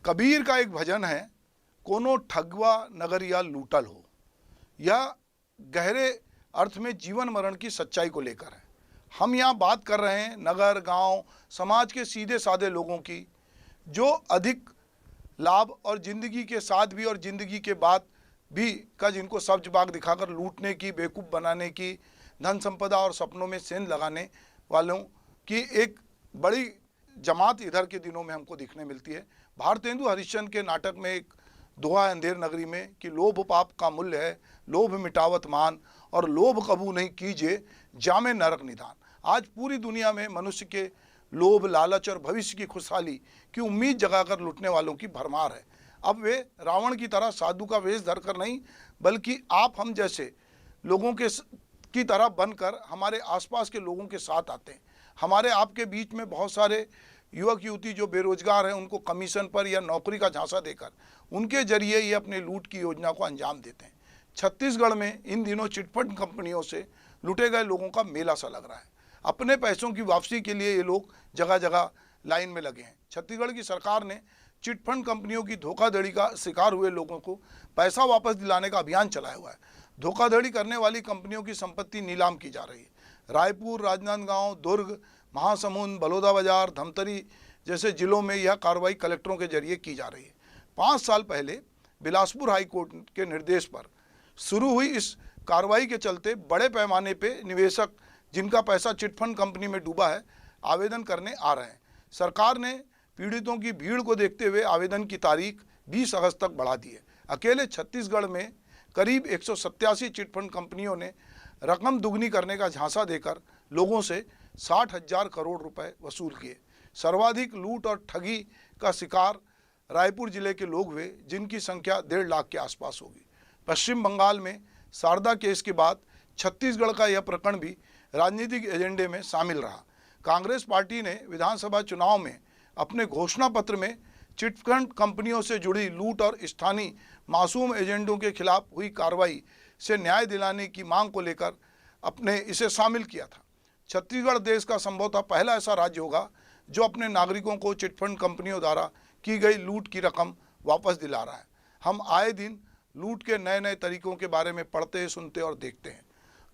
कबीर का एक भजन है, कोनो ठगवा नगरिया लूटल हो। यह गहरे अर्थ में जीवन मरण की सच्चाई को लेकर है। हम यहाँ बात कर रहे हैं नगर, गांव, समाज के सीधे साधे लोगों की, जो अधिक लाभ और ज़िंदगी के साथ भी और ज़िंदगी के बाद भी का जिनको सब्ज बाग दिखाकर लूटने की, बेवकूफ़ बनाने की, धन संपदा और सपनों में सेंध लगाने वालों की एक बड़ी जमात इधर के दिनों में हमको दिखने मिलती है। भारतेंदु हरिश्चंद्र के नाटक में एक दोहा है अंधेर नगरी में कि लोभ पाप का मूल्य है, लोभ मिटावत मान, और लोभ कबू नहीं कीजिए जामे नरक निदान। आज पूरी दुनिया में मनुष्य के लोभ, लालच और भविष्य की खुशहाली की उम्मीद जगाकर लूटने वालों की भरमार है। अब वे रावण की तरह साधु का वेश धरकर नहीं, बल्कि आप हम जैसे लोगों की तरह बनकर हमारे आसपास के लोगों के साथ आते हैं। हमारे आपके बीच में बहुत सारे युवक युवती जो बेरोजगार हैं, उनको कमीशन पर या नौकरी का झांसा देकर उनके जरिए ये अपने लूट की योजना को अंजाम देते हैं। छत्तीसगढ़ में इन दिनों चिटफंड कंपनियों से लूटे गए लोगों का मेला सा लग रहा है। अपने पैसों की वापसी के लिए ये लोग जगह जगह लाइन में लगे हैं। छत्तीसगढ़ की सरकार ने चिटफंड कंपनियों की धोखाधड़ी का शिकार हुए लोगों को पैसा वापस दिलाने का अभियान चलाया हुआ है। धोखाधड़ी करने वाली कंपनियों की संपत्ति नीलाम की जा रही है। रायपुर, राजनांदगांव, दुर्ग, महासमुंद, बलौदाबाजार, धमतरी जैसे जिलों में यह कार्रवाई कलेक्टरों के जरिए की जा रही है। 5 साल पहले बिलासपुर हाईकोर्ट के निर्देश पर शुरू हुई इस कार्रवाई के चलते बड़े पैमाने पे निवेशक जिनका पैसा चिटफंड कंपनी में डूबा है, आवेदन करने आ रहे हैं। सरकार ने पीड़ितों की भीड़ को देखते हुए आवेदन की तारीख 20 अगस्त तक बढ़ा दी है। अकेले छत्तीसगढ़ में करीब 187 चिटफंड कंपनियों ने रकम दुगनी करने का झांसा देकर लोगों से 60,000 करोड़ रुपए वसूल किए। सर्वाधिक लूट और ठगी का शिकार रायपुर जिले के लोग हुए, जिनकी संख्या 1.5 लाख के आसपास होगी। पश्चिम बंगाल में शारदा केस के बाद छत्तीसगढ़ का यह प्रकरण भी राजनीतिक एजेंडे में शामिल रहा। कांग्रेस पार्टी ने विधानसभा चुनाव में अपने घोषणा पत्र में चिटफंड कंपनियों से जुड़ी लूट और स्थानीय मासूम एजेंटों के खिलाफ हुई कार्रवाई से न्याय दिलाने की मांग को लेकर अपने इसे शामिल किया था। छत्तीसगढ़ देश का संभवतः पहला ऐसा राज्य होगा जो अपने नागरिकों को चिटफंड कंपनियों द्वारा की गई लूट की रकम वापस दिला रहा है। हम आए दिन लूट के नए नए तरीकों के बारे में पढ़ते, सुनते और देखते हैं।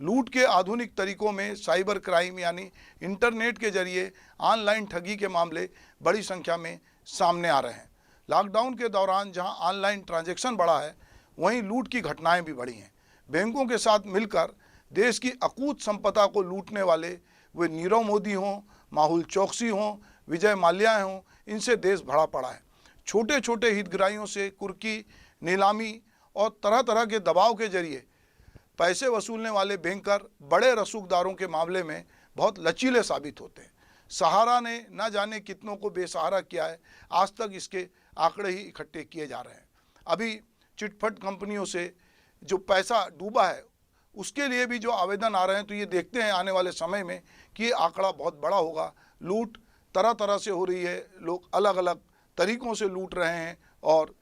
लूट के आधुनिक तरीकों में साइबर क्राइम यानी इंटरनेट के जरिए ऑनलाइन ठगी के मामले बड़ी संख्या में सामने आ रहे हैं। लॉकडाउन के दौरान जहां ऑनलाइन ट्रांजैक्शन बढ़ा है, वहीं लूट की घटनाएं भी बढ़ी हैं। बैंकों के साथ मिलकर देश की अकूत संपदा को लूटने वाले वे नीरव मोदी हों, माहुल चौकसी हों, विजय माल्या हों, इनसे देश भरा पड़ा है। छोटे छोटे हितग्राहियों से कुर्की, नीलामी और तरह तरह के दबाव के जरिए पैसे वसूलने वाले बैंकर बड़े रसूखदारों के मामले में बहुत लचीले साबित होते हैं। सहारा ने न जाने कितनों को बेसहारा किया है, आज तक इसके आंकड़े ही इकट्ठे किए जा रहे हैं। अभी चिटफंड कंपनियों से जो पैसा डूबा है उसके लिए भी जो आवेदन आ रहे हैं, तो ये देखते हैं आने वाले समय में कि ये आंकड़ा बहुत बड़ा होगा। लूट तरह तरह से हो रही है, लोग अलग अलग तरीक़ों से लूट रहे हैं और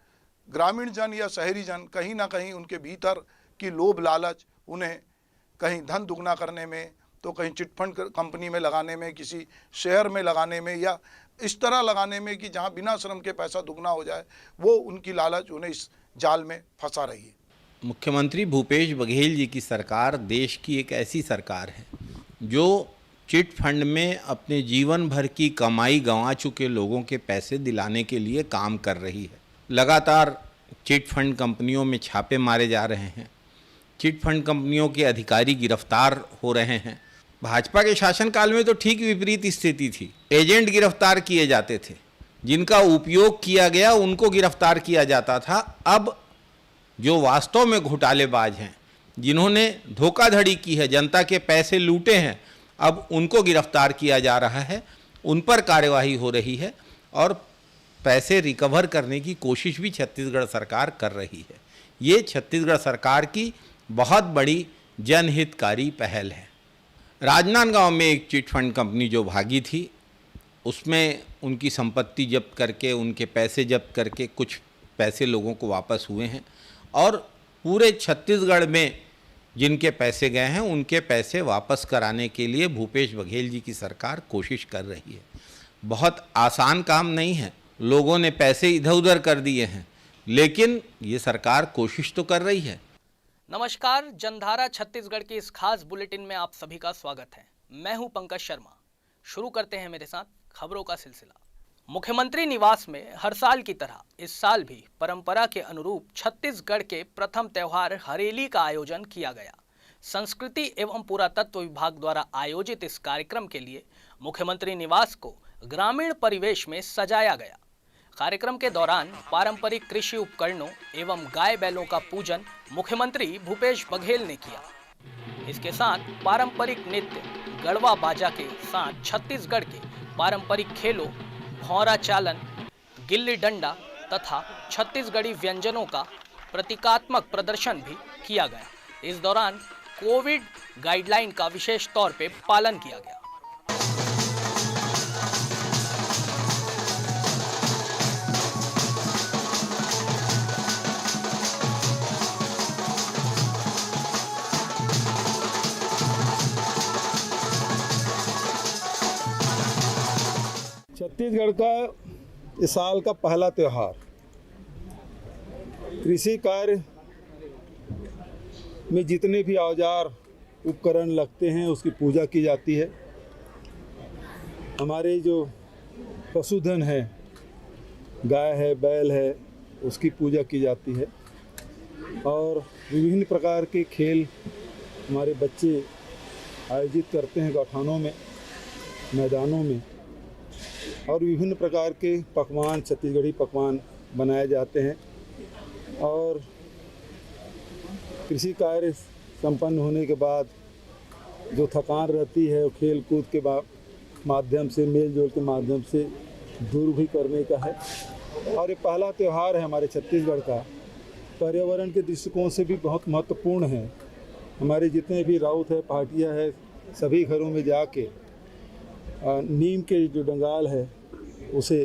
ग्रामीण जन या शहरी जन कहीं ना कहीं उनके भीतर की लोभ लालच उन्हें कहीं धन दुगना करने में, तो कहीं चिटफंड कंपनी में लगाने में, किसी शेयर में लगाने में, या इस तरह लगाने में कि जहां बिना श्रम के पैसा दुगना हो जाए, वो उनकी लालच उन्हें इस जाल में फंसा रही है। मुख्यमंत्री भूपेश बघेल जी की सरकार देश की एक ऐसी सरकार है जो चिट फंड में अपने जीवन भर की कमाई गंवा चुके लोगों के पैसे दिलाने के लिए काम कर रही है। लगातार चिट फंड कंपनियों में छापे मारे जा रहे हैं, चिट फंड कंपनियों के अधिकारी गिरफ्तार हो रहे हैं। भाजपा के शासनकाल में तो ठीक विपरीत स्थिति थी, एजेंट गिरफ्तार किए जाते थे, जिनका उपयोग किया गया उनको गिरफ्तार किया जाता था। अब जो वास्तव में घोटालेबाज हैं, जिन्होंने धोखाधड़ी की है, जनता के पैसे लूटे हैं, अब उनको गिरफ्तार किया जा रहा है, उन पर कार्यवाही हो रही है और पैसे रिकवर करने की कोशिश भी छत्तीसगढ़ सरकार कर रही है। ये छत्तीसगढ़ सरकार की बहुत बड़ी जनहितकारी पहल है। राजनांदगांव में एक चिट फंड कंपनी जो भागी थी, उसमें उनकी संपत्ति जब्त करके, उनके पैसे जब्त करके कुछ पैसे लोगों को वापस हुए हैं और पूरे छत्तीसगढ़ में जिनके पैसे गए हैं उनके पैसे वापस कराने के लिए भूपेश बघेल जी की सरकार कोशिश कर रही है। बहुत आसान काम नहीं है, लोगों ने पैसे इधर उधर कर दिए हैं, लेकिन ये सरकार कोशिश तो कर रही है। नमस्कार, जनधारा छत्तीसगढ़ के इस खास बुलेटिन में आप सभी का स्वागत है। मैं हूं पंकज शर्मा। शुरू करते हैं मेरे साथ खबरों का सिलसिला। मुख्यमंत्री निवास में हर साल की तरह इस साल भी परंपरा के अनुरूप छत्तीसगढ़ के प्रथम त्योहार हरेली का आयोजन किया गया। संस्कृति एवं पुरातत्व विभाग द्वारा आयोजित इस कार्यक्रम के लिए मुख्यमंत्री निवास को ग्रामीण परिवेश में सजाया गया। कार्यक्रम के दौरान पारंपरिक कृषि उपकरणों एवं गाय बैलों का पूजन मुख्यमंत्री भूपेश बघेल ने किया। इसके साथ पारंपरिक नृत्य गढ़वा बाजा के साथ छत्तीसगढ़ के पारंपरिक खेलों भौरा चालन, गिल्ली डंडा तथा छत्तीसगढ़ी व्यंजनों का प्रतीकात्मक प्रदर्शन भी किया गया। इस दौरान कोविड गाइडलाइन का विशेष तौर पे पालन किया गया। छत्तीसगढ़ का इस साल का पहला त्यौहार कृषि कार्य में जितने भी औजार उपकरण लगते हैं उसकी पूजा की जाती है। हमारे जो पशुधन है, गाय है, बैल है, उसकी पूजा की जाती है और विभिन्न प्रकार के खेल हमारे बच्चे आयोजित करते हैं गौठानों में, मैदानों में, और विभिन्न प्रकार के पकवान, छत्तीसगढ़ी पकवान बनाए जाते हैं। और कृषि कार्य संपन्न होने के बाद जो थकान रहती है वो खेल कूद के माध्यम से, मेल जोल के माध्यम से दूर भी करने का है। और ये पहला त्यौहार है हमारे छत्तीसगढ़ का, पर्यावरण के दृष्टिकोण से भी बहुत महत्वपूर्ण है। हमारे जितने भी राउत है, पार्टियाँ है, सभी घरों में जाके नीम के जो डंगाल है उसे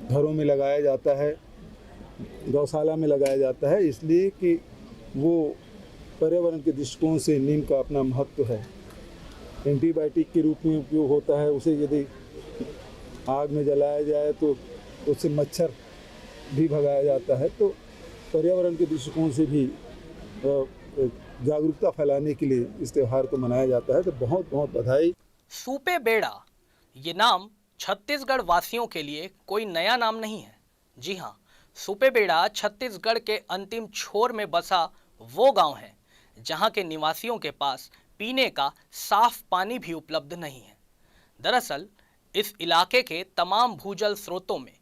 घरों में लगाया जाता है, गौशाला में लगाया जाता है, इसलिए कि वो पर्यावरण के दृष्टिकोण से नीम का अपना महत्व है। एंटीबायोटिक के रूप में उपयोग होता है। उसे यदि आग में जलाया जाए तो उससे मच्छर भी भगाया जाता है। तो पर्यावरण के दृष्टिकोण से भी जागरूकता फैलाने के लिए इस त्यौहार को मनाया जाता है। तो बहुत बहुत बधाई। सूपे बेड़ा, ये नाम छत्तीसगढ़ वासियों के लिए कोई नया नाम नहीं है। जी हाँ, सूपे बेड़ा छत्तीसगढ़ के अंतिम छोर में बसा वो गांव है जहां के निवासियों के पास पीने का साफ पानी भी उपलब्ध नहीं है। दरअसल इस इलाके के तमाम भूजल स्रोतों में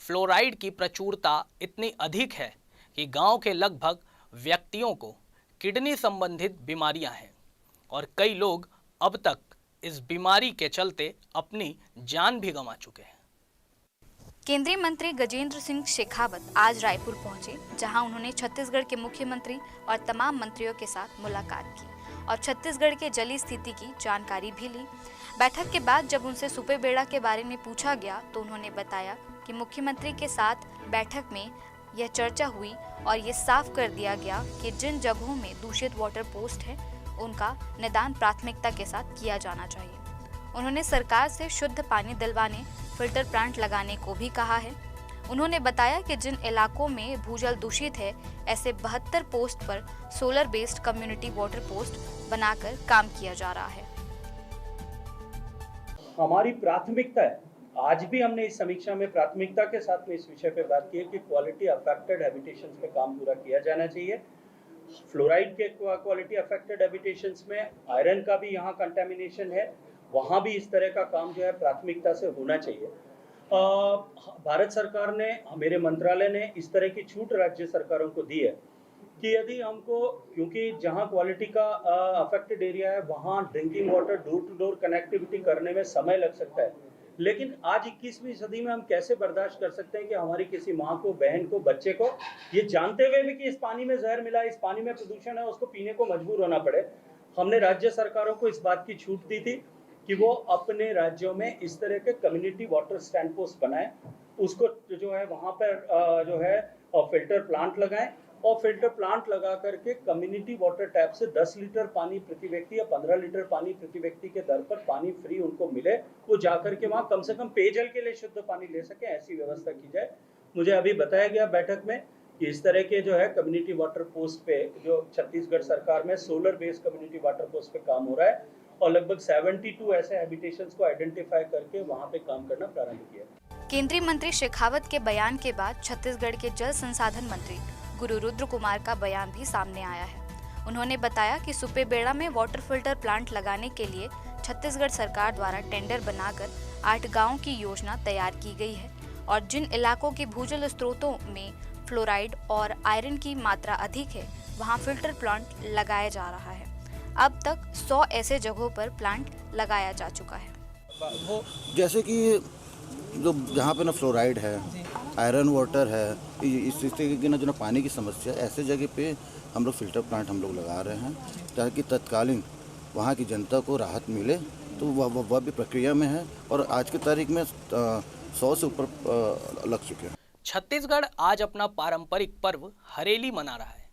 फ्लोराइड की प्रचुरता इतनी अधिक है कि गांव के लगभग व्यक्तियों को किडनी संबंधित बीमारियां हैं और कई लोग अब तक इस बीमारी के चलते अपनी जान भी गंवा चुके हैं। केंद्रीय मंत्री गजेंद्र सिंह शेखावत आज रायपुर पहुंचे, जहां उन्होंने छत्तीसगढ़ के मुख्यमंत्री और तमाम मंत्रियों के साथ मुलाकात की और छत्तीसगढ़ के जलीय स्थिति की जानकारी भी ली। बैठक के बाद जब उनसे सूपे बेड़ा के बारे में पूछा गया तो उन्होंने बताया कि मुख्यमंत्री के साथ बैठक में यह चर्चा हुई और ये साफ कर दिया गया कि जिन जगहों में दूषित वाटर पोस्ट है उनका निदान प्राथमिकता के साथ किया जाना चाहिए। उन्होंने सरकार से शुद्ध पानी दिलवाने फिल्टर प्लांट लगाने को भी कहा है। उन्होंने बताया कि जिन इलाकों में भूजल दूषित है, ऐसे 72 पोस्ट पर solar based community water post बनाकर काम किया जा रहा है। हमारी प्राथमिकता है, आज भी हमने इस समीक्षा में प्राथमिकता के साथ में इस विषय पे बात की है कि क्वालिटी अफेक्टेड हैबिटेशंस पे काम पूरा किया जाना चाहिए। फ्लोराइड के क्वालिटी अफेक्टेड हैबिटेशंस में आयरन का भी यहाँ कंटेमिनेशन है, वहाँ भी इस तरह का काम जो है प्राथमिकता से होना चाहिए। भारत सरकार ने, मेरे मंत्रालय ने इस तरह की छूट राज्य सरकारों को दी है कि यदि हमको, क्योंकि जहाँ क्वालिटी का अफेक्टेड एरिया है वहाँ drinking water door to door connectivity करने में समय लग सकता है, लेकिन आज 21वीं सदी में हम कैसे बर्दाश्त कर सकते हैं कि हमारी किसी माँ को, बहन को, बच्चे को ये जानते हुए भी कि इस पानी में जहर मिला है, इस पानी में प्रदूषण है, उसको पीने को मजबूर होना पड़े। हमने राज्य सरकारों को इस बात की छूट दी थी कि वो अपने राज्यों में इस तरह के कम्युनिटी वाटर स्टैंड पोस्ट बनाएं, उसको जो है वहाँ पर जो है फिल्टर प्लांट लगाएं और फिल्टर प्लांट लगा करके कम्युनिटी वाटर टैप से 10 लीटर पानी प्रति व्यक्ति या 15 लीटर पानी प्रति व्यक्ति के दर पर पानी फ्री उनको मिले, वो जाकर के वहाँ कम से कम पेयजल के लिए शुद्ध पानी ले सकें, ऐसी व्यवस्था की जाए। मुझे अभी बताया गया बैठक में कि इस तरह के जो है कम्युनिटी वाटर पोस्ट पे जो छत्तीसगढ़ सरकार में solar based community water post पे काम हो रहा है और लगभग 72 ऐसे हैबिटेशंस को आइडेंटिफाई करके वहाँ पे काम करना प्रारंभ किया। केंद्रीय मंत्री शेखावत के बयान के बाद छत्तीसगढ़ के जल संसाधन मंत्री गुरु रुद्र कुमार का बयान भी सामने आया है। उन्होंने बताया कि सुपेबेड़ा में वाटर फिल्टर प्लांट लगाने के लिए छत्तीसगढ़ सरकार द्वारा टेंडर बनाकर 8 गांवों की योजना तैयार की गई है और जिन इलाकों के भूजल स्रोतों में फ्लोराइड और आयरन की मात्रा अधिक है वहां फिल्टर प्लांट लगाया जा रहा है। अब तक 100 ऐसे जगहों पर प्लांट लगाया जा चुका है। जैसे कि जो जहाँ पे ना फ्लोराइड है, आयरन वाटर है, इस तरीके की ना जो ना पानी की समस्या, ऐसे जगह पे हम लोग फिल्टर प्लांट हम लोग लगा रहे हैं ताकि तत्कालीन वहाँ की जनता को राहत मिले। तो वह भी प्रक्रिया में है और आज की तारीख में 100 से ऊपर लग चुके हैं। छत्तीसगढ़ आज अपना पारंपरिक पर्व हरेली मना रहा है।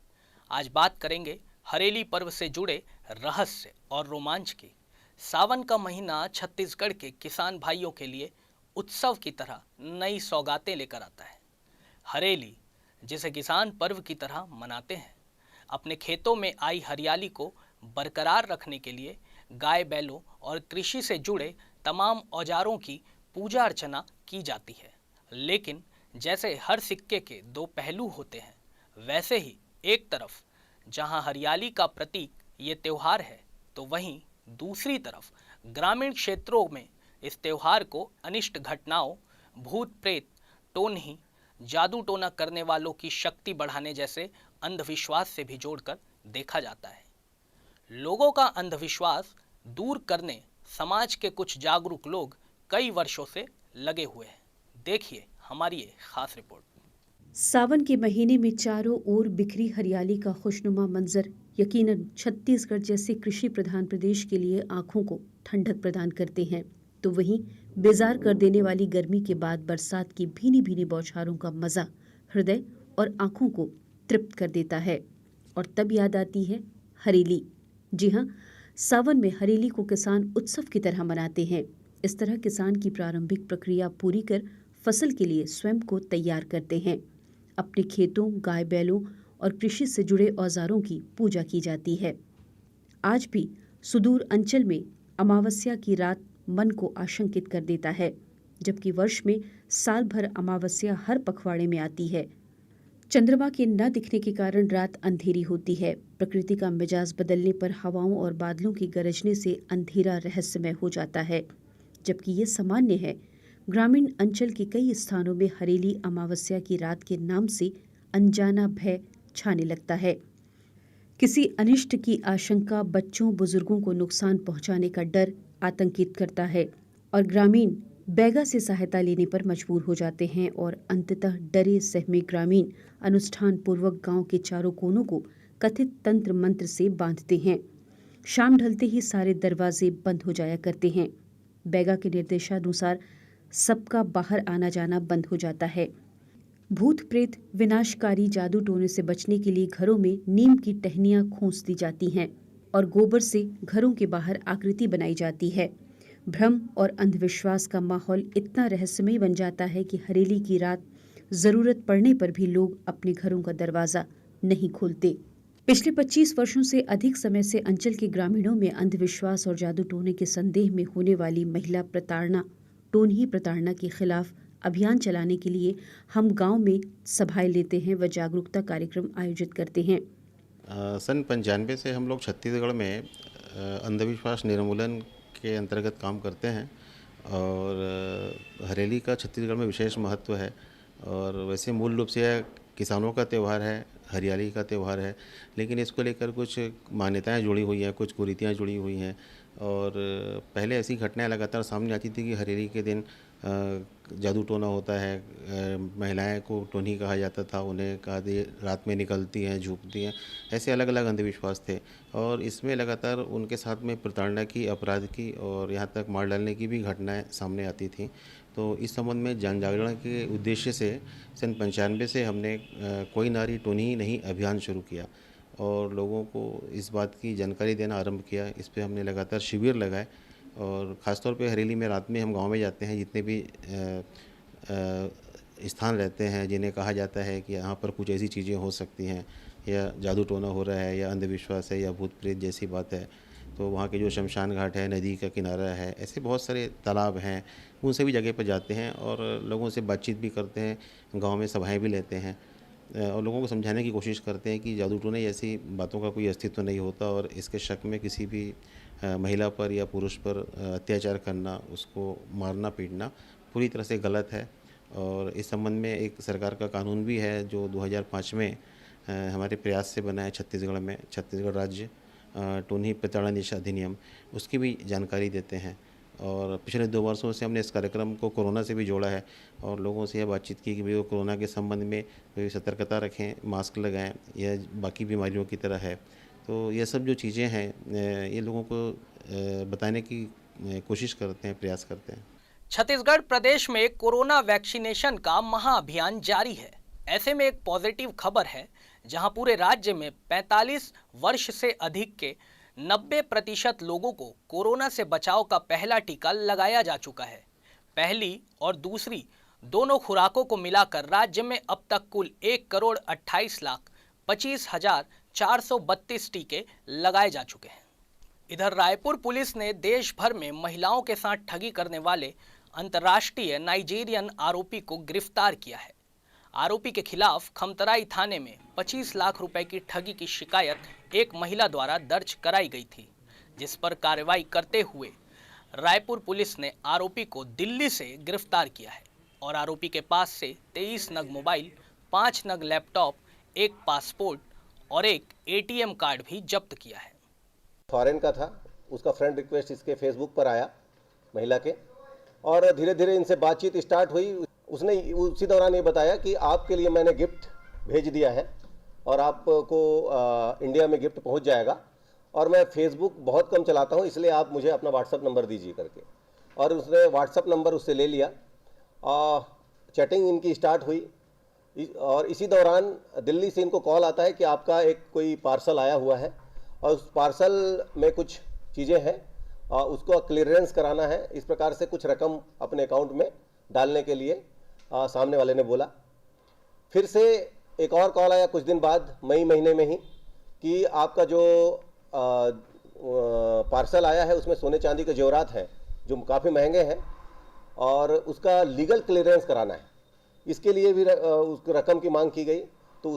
आज बात करेंगे हरेली पर्व से जुड़े रहस्य और रोमांच की। सावन का महीना छत्तीसगढ़ के किसान भाइयों के लिए उत्सव की तरह नई सौगातें लेकर आता है। हरेली, जिसे किसान पर्व की तरह मनाते हैं, अपने खेतों में आई हरियाली को बरकरार रखने के लिए गाय बैलों और कृषि से जुड़े तमाम औजारों की पूजा अर्चना की जाती है। लेकिन जैसे हर सिक्के के 2 पहलू होते हैं, वैसे ही एक तरफ जहां हरियाली का प्रतीक ये त्योहार है, तो वहीं दूसरी तरफ ग्रामीण क्षेत्रों में इस त्योहार को अनिष्ट घटनाओं, भूत प्रेत, टोनही, जादू टोना करने वालों की शक्ति बढ़ाने जैसे अंधविश्वास से भी जोड़कर देखा जाता है। लोगों का अंधविश्वास दूर करने समाज के कुछ जागरूक लोग कई वर्षों से लगे हुए हैं। देखिए हमारी ये खास रिपोर्ट। सावन के महीने में चारों ओर बिखरी हरियाली का खुशनुमा मंजर यकीनन छत्तीसगढ़ जैसे कृषि प्रधान प्रदेश के लिए आंखों को ठंडक प्रदान करते हैं, तो वहीं बेजार कर देने वाली गर्मी के बाद बरसात की भीनी भीनी बौछारों का मजा हृदय और आंखों को तृप्त कर देता है। और तब याद आती है हरेली। जी हाँ, सावन में हरेली को किसान उत्सव की तरह मनाते हैं। इस तरह किसान की प्रारंभिक प्रक्रिया पूरी कर फसल के लिए स्वयं को तैयार करते हैं। अपने खेतों, गाय बैलों और कृषि से जुड़े औजारों की पूजा की जाती है। आज भी सुदूर अंचल में अमावस्या की रात मन को आशंकित कर देता है, जबकि वर्ष में साल भर अमावस्या हर पखवाड़े में आती है। चंद्रमा के न दिखने के कारण रात अंधेरी होती है। प्रकृति का मिजाज बदलने पर हवाओं और बादलों की गरजने से अंधेरा रहस्यमय हो जाता है, जबकि ये सामान्य है। ग्रामीण अंचल के कई स्थानों में हरेली अमावस्या की रात के नाम से अनजाना भय छाने लगता है। किसी अनिष्ट की आशंका, बच्चों बुजुर्गों को नुकसान पहुंचाने का डर आतंकित करता है और ग्रामीण बैगा से सहायता लेने पर मजबूर हो जाते हैं और अंततः डरे सहमे ग्रामीण अनुष्ठान पूर्वक गांव के चारों कोनों को कथित तंत्र मंत्र से बांधते हैं। शाम ढलते ही सारे दरवाजे बंद हो जाया करते हैं। बैगा के निर्देशानुसार सबका बाहर आना जाना बंद हो जाता है। भूत प्रेत, विनाशकारी जादू टोने से बचने के लिए घरों में नीम की टहनियां खोस दी जाती हैं और गोबर से घरों के बाहर आकृति बनाई जाती है। भ्रम और अंधविश्वास का माहौल इतना रहस्यमय बन जाता है कि हरेली की रात जरूरत पड़ने पर भी लोग अपने घरों का दरवाजा नहीं खोलते। पिछले 25 वर्षों से अधिक समय से अंचल के ग्रामीणों में अंधविश्वास और जादू टोने के संदेह में होने वाली महिला प्रताड़ना, टोनही प्रताड़ना के खिलाफ अभियान चलाने के लिए हम गांव में सभाएं लेते हैं व जागरूकता कार्यक्रम आयोजित करते हैं। सन 95 से हम लोग छत्तीसगढ़ में अंधविश्वास निर्मूलन के अंतर्गत काम करते हैं और हरेली का छत्तीसगढ़ में विशेष महत्व है। और वैसे मूल रूप से किसानों का त्यौहार है, हरियाली का त्यौहार है, लेकिन इसको लेकर कुछ मान्यताएं जुड़ी हुई हैं, कुछ कुरीतियां जुड़ी हुई हैं। और पहले ऐसी घटनाएं लगातार सामने आती थी कि हरेली के दिन जादू टोना होता है, महिलाएं को टोनी कहा जाता था, उन्हें कहा रात में निकलती हैं, झुकती हैं, ऐसे अलग अलग अंधविश्वास थे। और इसमें लगातार उनके साथ में प्रताड़ना की, अपराध की और यहाँ तक मार डालने की भी घटनाएं सामने आती थी। तो इस संबंध में जन जागरण के उद्देश्य से सन 95 से हमने कोई नारी टोनी नहीं अभियान शुरू किया और लोगों को इस बात की जानकारी देना आरंभ किया। इस पे हमने लगातार शिविर लगाए और ख़ासतौर पे हरेली में रात में हम गांव में जाते हैं, जितने भी स्थान रहते हैं जिन्हें कहा जाता है कि यहाँ पर कुछ ऐसी चीज़ें हो सकती हैं या जादू टोना हो रहा है या अंधविश्वास है या भूत प्रेत जैसी बात है, तो वहाँ के जो शमशान घाट है, नदी का किनारा है, ऐसे बहुत सारे तालाब हैं, उन सभी जगह पर जाते हैं और लोगों से बातचीत भी करते हैं, गांव में सभाएं भी लेते हैं और लोगों को समझाने की कोशिश करते हैं कि जादू टोने ऐसी बातों का कोई अस्तित्व नहीं होता और इसके शक में किसी भी महिला पर या पुरुष पर अत्याचार करना, उसको मारना पीटना पूरी तरह से गलत है। और इस संबंध में एक सरकार का कानून भी है जो 2005 में हमारे प्रयास से बना है छत्तीसगढ़ में, छत्तीसगढ़ राज्य टोनी प्रताड़ना निषेध अधिनियम, उसकी भी जानकारी देते हैं। और पिछले 2 वर्षों से हमने इस कार्यक्रम को कोरोना से भी जोड़ा है और लोगों से यह बातचीत की कि वो कोरोना के संबंध में सतर्कता रखें, मास्क लगाएं, यह बाकी बीमारियों की तरह है। तो ये सब जो चीज़ें हैं ये लोगों को बताने की कोशिश करते हैं, प्रयास करते हैं। छत्तीसगढ़ प्रदेश में कोरोना वैक्सीनेशन का महाअभियान जारी है। ऐसे में एक पॉजिटिव खबर है, जहां पूरे राज्य में 45 वर्ष से अधिक के 90% लोगों को कोरोना से बचाव का पहला टीका लगाया जा चुका है। पहली और दूसरी दोनों खुराकों को मिलाकर राज्य में अब तक कुल 1,28,25,432 टीके लगाए जा चुके हैं। इधर रायपुर पुलिस ने देश भर में महिलाओं के साथ ठगी करने वाले अंतर्राष्ट्रीय नाइजीरियन आरोपी को गिरफ्तार किया है। आरोपी के खिलाफ खमतराई थाने में 25 लाख रुपए की ठगी की शिकायत एक महिला द्वारा दर्ज कराई गई थी, जिस पर कार्रवाई करते हुए रायपुर पुलिस ने आरोपी को दिल्ली से गिरफ्तार किया है और आरोपी के पास से 23 नग मोबाइल, 5 नग लैपटॉप, 1 पासपोर्ट और 1 ATM कार्ड भी जब्त किया है। फॉरेन का था, उसका फ्रेंड रिक्वेस्ट इसके फेसबुक पर आया महिला के, और धीरे धीरे इनसे बातचीत स्टार्ट हुई। उसने उसी दौरान ये बताया कि आपके लिए मैंने गिफ्ट भेज दिया है और आपको इंडिया में गिफ्ट पहुंच जाएगा, और मैं फेसबुक बहुत कम चलाता हूं, इसलिए आप मुझे अपना व्हाट्सअप नंबर दीजिए करके। और उसने व्हाट्सअप नंबर उससे ले लिया, चैटिंग इनकी स्टार्ट हुई और इसी दौरान दिल्ली से इनको कॉल आता है कि आपका एक कोई पार्सल आया हुआ है और उस पार्सल में कुछ चीज़ें हैं, उसको क्लियरेंस कराना है। इस प्रकार से कुछ रकम अपने अकाउंट में डालने के लिए सामने वाले ने बोला। फिर से एक और कॉल आया कुछ दिन बाद, मई महीने में ही, कि आपका जो पार्सल आया है उसमें सोने चांदी के जेवरात हैं जो काफ़ी महंगे हैं और उसका लीगल क्लियरेंस कराना है। इसके लिए भी उस रकम की मांग की गई, तो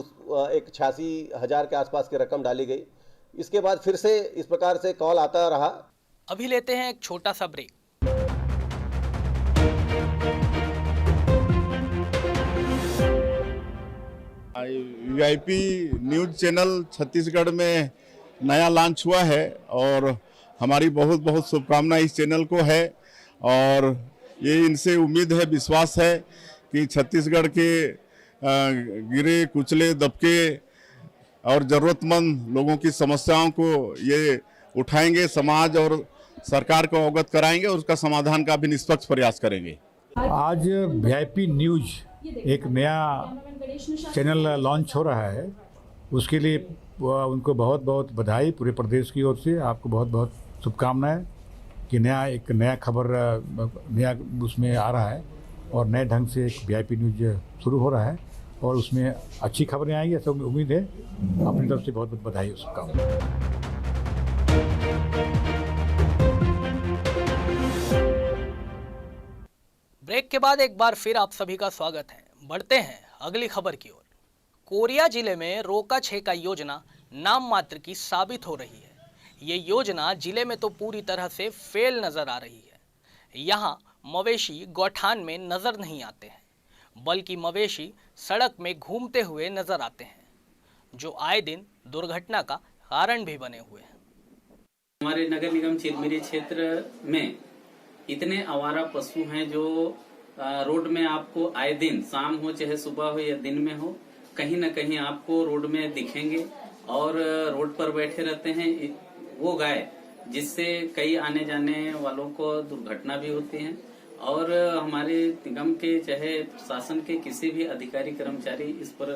एक 86,000 के आसपास की रकम डाली गई। इसके बाद फिर से इस प्रकार से कॉल आता रहा। अभी लेते हैं एक छोटा सा break. VIP news channel Chhattisgarh में नया लॉन्च हुआ है और हमारी बहुत बहुत शुभकामनाएं इस चैनल को है और ये इनसे उम्मीद है, विश्वास है कि छत्तीसगढ़ के गिरे कुचले दबके और ज़रूरतमंद लोगों की समस्याओं को ये उठाएंगे, समाज और सरकार को अवगत कराएंगे और उसका समाधान का भी निष्पक्ष प्रयास करेंगे। आज VIP न्यूज़ एक नया चैनल लॉन्च हो रहा है, उसके लिए उनको बहुत बहुत बधाई पूरे प्रदेश की ओर से। आपको बहुत बहुत शुभकामनाएं कि एक नया खबर नया उसमें आ रहा है और नए ढंग से एक VIP न्यूज़ शुरू हो रहा है और उसमें अच्छी खबरें आएंगी, ऐसा उम्मीद है। अपनी तरफ से बहुत बहुत बधाई और शुभकामनाएं। ब्रेक के बाद एक बार फिर आप सभी का स्वागत है। बढ़ते हैं अगली खबर की ओर। कोरिया जिले में रोका छेका योजना नाम मात्र की साबित हो रही है। ये योजना जिले में तो पूरी तरह से फेल नजर आ रही है। यहाँ मवेशी गौठान में नजर नहीं आते हैं, बल्कि मवेशी सड़क में घूमते हुए नजर आते हैं, जो आए दिन दुर्घटना का कारण भी बने हुए हैं। हमारे नगर निगम चिरमिरी क्षेत्र में इतने आवारा पशु हैं जो रोड में आपको आए दिन, शाम हो चाहे सुबह हो या दिन में हो, कहीं न कहीं आपको रोड में दिखेंगे और रोड पर बैठे रहते हैं वो गाय, जिससे कई आने जाने वालों को दुर्घटना भी होती है और हमारे निगम के चाहे शासन के किसी भी अधिकारी कर्मचारी इस पर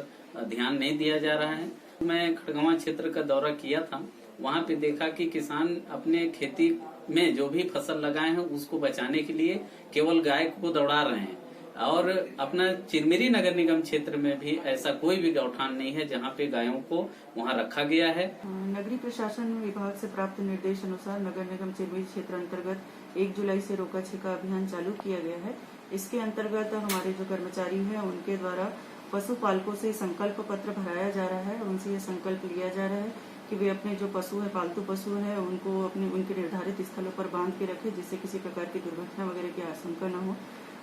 ध्यान नहीं दिया जा रहा है। मैं खड़गवां क्षेत्र का दौरा किया था, वहाँ पे देखा कि किसान अपने खेती में जो भी फसल लगाए हैं उसको बचाने के लिए केवल गाय को दौड़ा रहे हैं और अपना चिरमिरी नगर निगम क्षेत्र में भी ऐसा कोई भी गौठान नहीं है जहाँ पे गायों को वहाँ रखा गया है। नगरीय प्रशासन विभाग से प्राप्त निर्देश अनुसार नगर निगम चिरमिरी क्षेत्र अंतर्गत 1 जुलाई से रोका छेका अभियान चालू किया गया है। इसके अंतर्गत हमारे जो कर्मचारी हैं उनके द्वारा पशुपालकों से संकल्प पत्र भराया जा रहा है। उनसे ये संकल्प लिया जा रहा है कि वे अपने जो पशु है, पालतू पशु है, उनको उनके निर्धारित स्थलों पर बांध के रखें जिससे किसी प्रकार की दुर्घटना वगैरह की आशंका न हो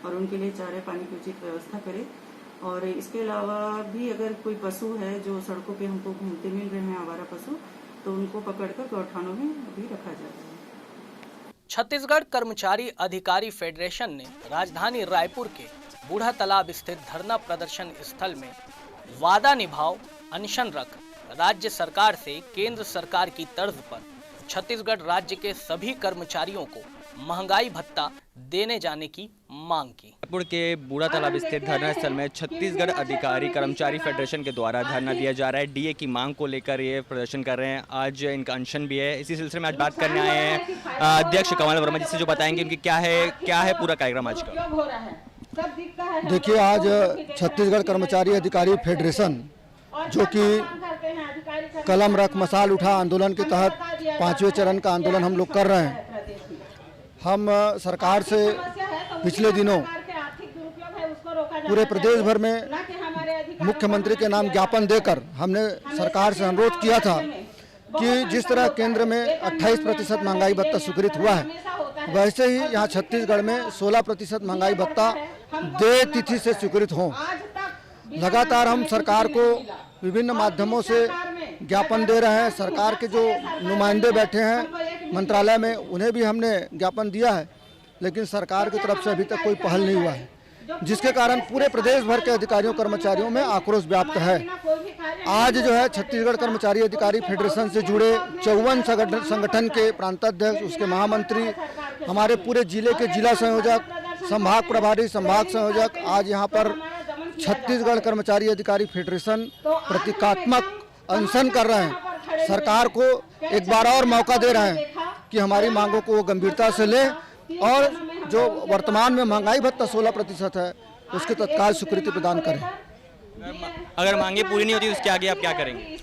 और उनके लिए चारे पानी की उचित व्यवस्था करें। और इसके अलावा भी अगर कोई पशु है जो सड़कों पे हमको घूमते मिल रहे हैं आवारा पशु, तो उनको पकड़कर गौठानों में अभी रखा जा रहा है। छत्तीसगढ़ कर्मचारी अधिकारी फेडरेशन ने राजधानी रायपुर के बूढ़ा तालाब स्थित धरना प्रदर्शन स्थल में वादा निभाओ अनशन रख राज्य सरकार से केंद्र सरकार की तर्ज पर छत्तीसगढ़ राज्य के सभी कर्मचारियों को महंगाई भत्ता देने जाने की मांग की। रायपुर के बूढ़ा तालाब स्थित धरना स्थल में छत्तीसगढ़ अधिकारी कर्मचारी फेडरेशन के द्वारा धरना दिया जा रहा है। डीए की मांग को लेकर ये प्रदर्शन कर रहे हैं। आज इनका अनशन भी है। इसी सिलसिले में आज बात करने आए हैं अध्यक्ष कमल वर्मा जी से, जो बताएंगे उनकी क्या है पूरा कार्यक्रम आज का। देखिए, आज छत्तीसगढ़ कर्मचारी अधिकारी फेडरेशन जो कि कलम रख मसाल उठा आंदोलन के तहत 5वें चरण का आंदोलन हम लोग कर रहे हैं। हम सरकार से पिछले दिनों पूरे प्रदेश भर में मुख्यमंत्री के नाम ज्ञापन देकर हमने सरकार से अनुरोध किया था कि जिस तरह केंद्र में 28% महंगाई भत्ता स्वीकृत हुआ है, वैसे ही यहाँ छत्तीसगढ़ में 16% महंगाई भत्ता देय तिथि से स्वीकृत हो। लगातार हम सरकार को विभिन्न माध्यमों से ज्ञापन दे रहे हैं। सरकार के जो नुमाइंदे बैठे हैं मंत्रालय में, उन्हें भी हमने ज्ञापन दिया है, लेकिन सरकार की तरफ से अभी तक कोई पहल नहीं हुआ है, जिसके कारण पूरे प्रदेश भर के अधिकारियों कर्मचारियों में आक्रोश व्याप्त है। आज जो है छत्तीसगढ़ कर्मचारी अधिकारी फेडरेशन से जुड़े 54 संगठन के प्रांताध्यक्ष, उसके महामंत्री, हमारे पूरे जिले के जिला संयोजक, संभाग प्रभारी, संभाग संयोजक आज यहाँ पर छत्तीसगढ़ कर्मचारी अधिकारी फेडरेशन प्रतीकात्मक अनशन कर रहे हैं। सरकार को एक बार और मौका दे रहे हैं कि हमारी मांगों को वो गंभीरता से ले और जो वर्तमान में महंगाई भत्ता 16% है उसकी तत्काल स्वीकृति प्रदान करें। अगर मांगे पूरी नहीं होती तो उसके आगे आप क्या करेंगे?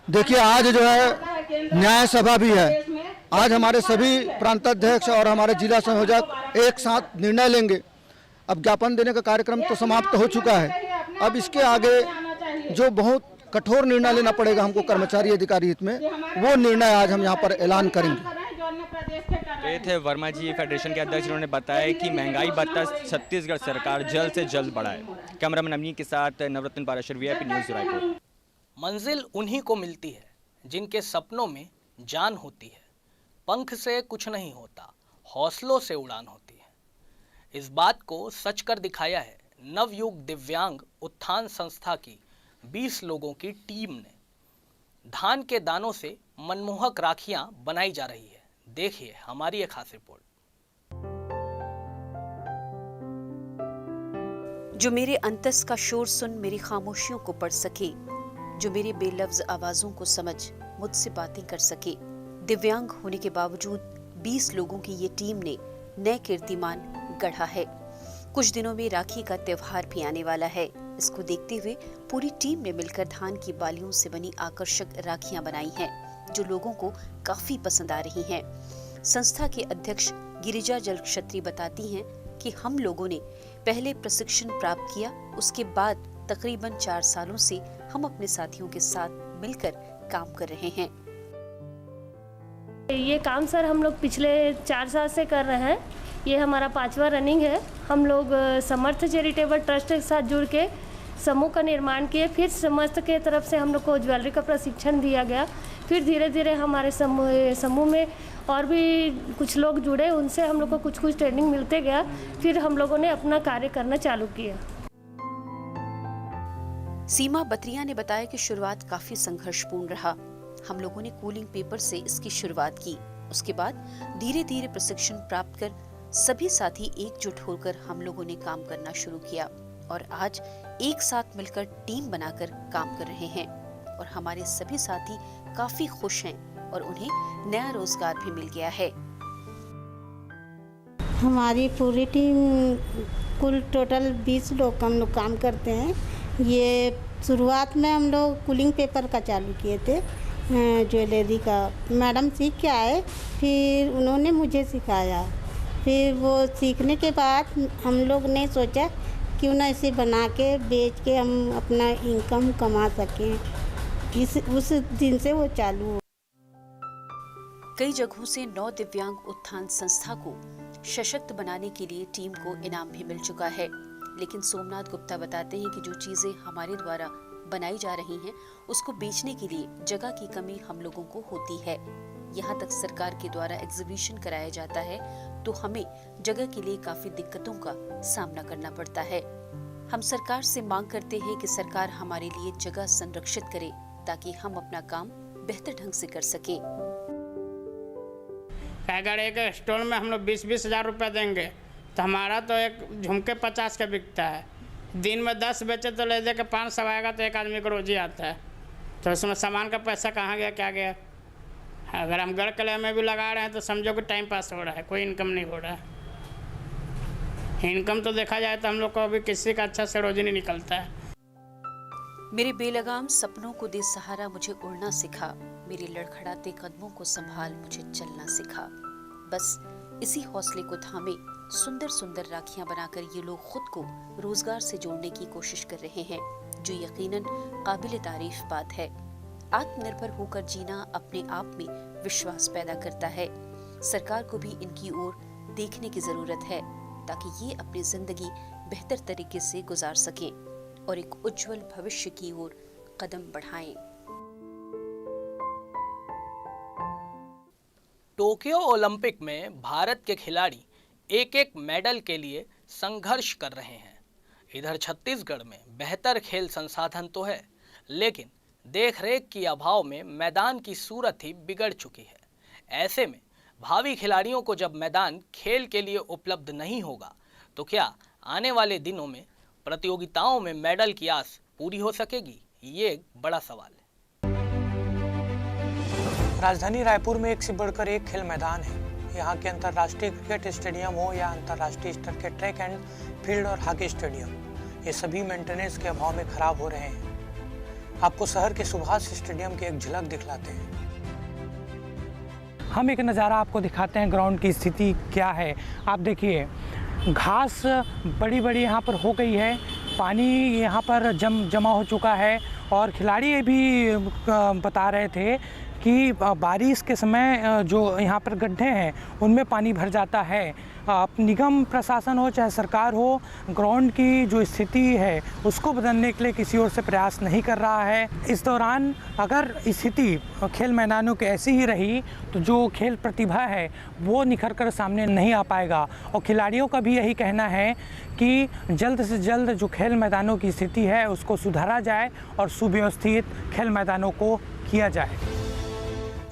देखिए, आज जो है न्याय सभा भी है। आज हमारे सभी प्रांताध्यक्ष और हमारे जिला संयोजक एक साथ निर्णय लेंगे। अब ज्ञापन देने का कार्यक्रम तो समाप्त हो चुका है। अब इसके आगे जो बहुत कठोर निर्णय लेना पड़ेगा हमको कर्मचारी अधिकारी हित में, वो निर्णय आज हम यहाँ पर ऐलान करेंगे। तो ये थे वर्मा जी, फेडरेशन के अध्यक्ष। उन्होंने बताया कि महंगाई भत्ता छत्तीसगढ़ सरकार जल्द से जल्द बढ़ाए। कैमरामैन अमनी के साथ नवरत्न पाराशर, वीआईपी न्यूज़ रायपुर। मंजिल उन्हीं को मिलती है जिनके सपनों में जान होती है। पंख से कुछ नहीं होता, हौसलों से उड़ान होती है। इस बात को सच कर दिखाया है नवयुग दिव्यांग उत्थान संस्था की 20 लोगों की टीम ने। धान के दानों से मनमोहक राखियां बनाई जा रही है। देखिए हमारी एक खास रिपोर्ट। जो मेरे अंतस का शोर सुन मेरी खामोशियों को पढ़ सके, जो मेरे बेलफ्ज आवाजों को समझ मुझसे बातें कर सके। दिव्यांग होने के बावजूद 20 लोगों की ये टीम ने नए कीर्तिमान गढ़ा है। कुछ दिनों में राखी का त्योहार भी आने वाला है। इसको देखते हुए पूरी टीम ने मिलकर धान की बालियों से बनी आकर्षक राखियां बनाई हैं, जो लोगों को काफी पसंद आ रही हैं। संस्था के अध्यक्ष गिरिजा जल क्षत्री बताती हैं कि हम लोगों ने पहले प्रशिक्षण प्राप्त किया, उसके बाद तकरीबन 4 सालों से हम अपने साथियों के साथ मिलकर काम कर रहे हैं। ये काम सर हम लोग पिछले 4 साल से कर रहे हैं। ये हमारा 5वां रनिंग है। हम लोग समर्थ चैरिटेबल ट्रस्ट के साथ जुड़ के समूह का निर्माण किए। फिर समस्त के तरफ से हम लोग को ज्वेलरी का प्रशिक्षण दिया गया। फिर धीरे धीरे हमारे समूह में और भी कुछ लोग जुड़े, उनसे हम लोग को कुछ कुछ ट्रेनिंग मिलते गया। फिर हम लोगों ने अपना कार्य करना चालू किया। सीमा बत्रिया ने बताया कि शुरुआत काफी संघर्षपूर्ण रहा। हम लोगों ने कूलिंग पेपर से इसकी शुरुआत की। उसके बाद धीरे धीरे प्रशिक्षण प्राप्त कर सभी साथी एकजुट होकर हम लोगों ने काम करना शुरू किया और आज एक साथ मिलकर टीम बनाकर काम कर रहे हैं और हमारे सभी साथी काफी खुश हैं और उन्हें नया रोजगार भी मिल गया है। हमारी पूरी टीम कुल टोटल 20 लोग हम लोग काम करते हैं। ये शुरुआत में हम लोग कूलिंग पेपर का चालू किए थे, ज्वेलरी का। मैडम सीख के आए, फिर उन्होंने मुझे सिखाया। फिर वो सीखने के बाद हम लोग ने सोचा क्यों ना इसे बना के बेच के हम अपना इनकम कमा सकें। उस दिन से वो चालू हुआ। कई जगहों से 9 दिव्यांग उत्थान संस्था को सशक्त बनाने के लिए टीम को इनाम भी मिल चुका है, लेकिन सोमनाथ गुप्ता बताते हैं कि जो चीजें हमारे द्वारा बनाई जा रही हैं उसको बेचने के लिए जगह की कमी हम लोगों को होती है। यहाँ तक सरकार के द्वारा एग्जीबिशन कराया जाता है तो हमें जगह के लिए काफी दिक्कतों का सामना करना पड़ता है। हम सरकार से मांग करते हैं कि सरकार हमारे लिए जगह संरक्षित करे ताकि हम अपना काम बेहतर ढंग से कर सकें। अगर एक स्टॉल में हम लोग 20-20 हज़ार रुपये देंगे तो हमारा तो एक झुमके 50 का बिकता है। दिन में 10 बेचे तो ले दे के 500 आएगा तो एक आदमी को रोजी आता है। तो उसमें सामान का पैसा कहाँ गया क्या गया। अगर हम गढ़ किले में भी लगा रहे हैं तो समझो कि टाइम पास हो रहा है, कोई इनकम नहीं हो रहा है। इनकम तो देखा जाए तो हम लोग को अभी किसी का अच्छा से रोजी नहीं निकलता है। मेरे बेलगाम सपनों को दे सहारा, मुझे उड़ना सिखा। मेरे लड़खड़ाते कदमों को संभाल, मुझे चलना सिखा। बस इसी हौसले को थामे सुंदर सुंदर राखियां बनाकर ये लोग खुद को रोजगार से जोड़ने की कोशिश कर रहे हैं, जो यकीनन काबिल तारीफ बात है। आत्मनिर्भर होकर जीना अपने आप में विश्वास पैदा करता है। सरकार को भी इनकी ओर देखने की जरूरत है ताकि ये अपनी जिंदगी बेहतर तरीके से गुजार सकें और एक उज्जवल भविष्य की ओर कदम बढ़ाएं। टोक्यो ओलंपिक में भारत के खिलाड़ी एक एक मेडल के लिए संघर्ष कर रहे हैं। इधर छत्तीसगढ़ में बेहतर खेल संसाधन तो है, लेकिन देखरेख की अभाव में मैदान की सूरत ही बिगड़ चुकी है। ऐसे में भावी खिलाड़ियों को जब मैदान खेल के लिए उपलब्ध नहीं होगा तो क्या आने वाले दिनों में प्रतियोगिताओं में मेडल की आस पूरी हो सकेगी? ये एक बड़ा सवाल है। राजधानी रायपुर में एक से बढ़कर एक खेल मैदान है। यहाँ के अंतर्राष्ट्रीय क्रिकेट स्टेडियम हो या अंतर्राष्ट्रीय स्तर के ट्रैक एंड फील्ड और हॉकी स्टेडियम, ये सभी मेंटेनेंस के अभाव में खराब हो रहे हैं। आपको शहर के सुभाष स्टेडियम की एक झलक दिखलाते हैं। हम एक नज़ारा आपको दिखाते हैं, ग्राउंड की स्थिति क्या है। आप देखिए, घास बड़ी बड़ी यहाँ पर हो गई है, पानी यहाँ पर जमा हो चुका है और खिलाड़ी भी बता रहे थे कि बारिश के समय जो यहाँ पर गड्ढे हैं उनमें पानी भर जाता है। निगम प्रशासन हो चाहे सरकार हो, ग्राउंड की जो स्थिति है उसको बदलने के लिए किसी ओर से प्रयास नहीं कर रहा है। इस दौरान अगर स्थिति खेल मैदानों की ऐसी ही रही तो जो खेल प्रतिभा है वो निखर कर सामने नहीं आ पाएगा। और खिलाड़ियों का भी यही कहना है कि जल्द से जल्द जो खेल मैदानों की स्थिति है उसको सुधारा जाए और सुव्यवस्थित खेल मैदानों को किया जाए।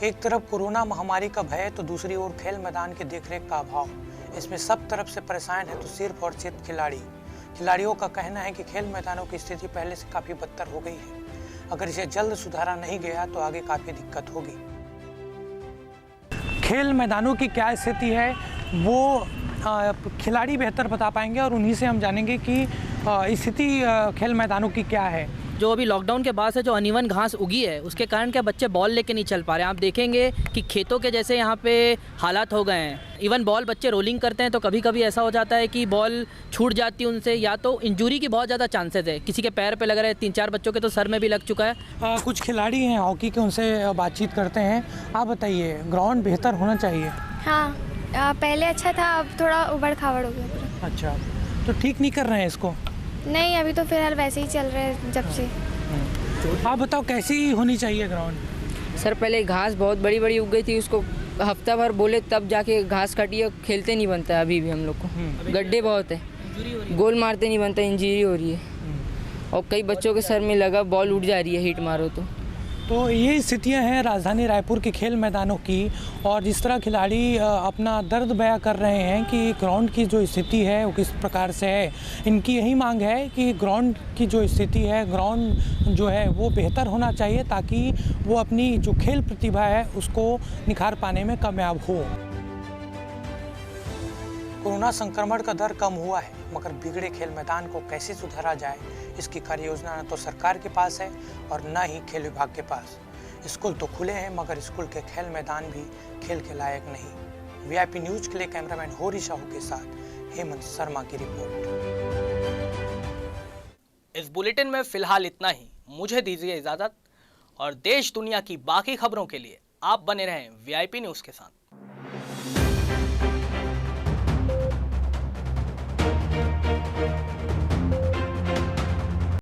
एक तरफ कोरोना महामारी का भय तो दूसरी ओर खेल मैदान की देखरेख का अभाव। इसमें सब तरफ से परेशान है तो सिर्फ और सिर्फ खिलाड़ियों का कहना है कि खेल मैदानों की स्थिति पहले से काफ़ी बदतर हो गई है। अगर इसे जल्द सुधारा नहीं गया तो आगे काफ़ी दिक्कत होगी। खेल मैदानों की क्या स्थिति है वो खिलाड़ी बेहतर बता पाएंगे और उन्हीं से हम जानेंगे कि स्थिति खेल मैदानों की क्या है। जो अभी लॉकडाउन के बाद से जो अनइवन घास उगी है उसके कारण क्या बच्चे बॉल लेके नहीं चल पा रहे हैं। आप देखेंगे कि खेतों के जैसे यहाँ पे हालात हो गए हैं। इवन बॉल बच्चे रोलिंग करते हैं तो कभी कभी ऐसा हो जाता है कि बॉल छूट जाती है उनसे, या तो इंजरी की बहुत ज़्यादा चांसेस है। किसी के पैर पे लग रहा है, 3-4 बच्चों के तो सर में भी लग चुका है। कुछ खिलाड़ी हैं हॉकी के, उनसे बातचीत करते हैं। आप बताइए, ग्राउंड बेहतर होना चाहिए? हाँ, पहले अच्छा था, अब थोड़ा उबड़ खाबड़ हो गया। अच्छा, तो ठीक नहीं कर रहे हैं इसको? नहीं, अभी तो फिलहाल वैसे ही चल रहे हैं जब से। आप बताओ कैसी होनी चाहिए ग्राउंड? सर पहले घास बहुत बड़ी बड़ी उग गई थी, उसको हफ्ता भर बोले तब जाके घास काटी है, खेलते नहीं बनता है अभी भी हम लोग को। गड्ढे बहुत है, गोल मारते नहीं बनता, इंजरी हो रही है और कई बच्चों के सर में लगा, बॉल उड़ जा रही है हीट मारो तो। तो ये स्थितियां हैं राजधानी रायपुर के खेल मैदानों की, और जिस तरह खिलाड़ी अपना दर्द बयां कर रहे हैं कि ग्राउंड की जो स्थिति है वो किस प्रकार से है। इनकी यही मांग है कि ग्राउंड की जो स्थिति है, ग्राउंड जो है वो बेहतर होना चाहिए ताकि वो अपनी जो खेल प्रतिभा है उसको निखार पाने में कामयाब हो। कोरोना संक्रमण का दर कम हुआ है, मगर बिगड़े खेल मैदान को कैसे सुधारा जाए इसकी कार्य योजना न तो सरकार के पास है और न ही खेल विभाग के पास। स्कूल तो खुले हैं मगर स्कूल के खेल मैदान भी खेल के लायक नहीं। वीआईपी न्यूज के लिए कैमरामैन होरी साहू के साथ हेमंत शर्मा की रिपोर्ट। इस बुलेटिन में फिलहाल इतना ही। मुझे दीजिए इजाजत और देश दुनिया की बाकी खबरों के लिए आप बने रहें वीआईपी न्यूज के साथ।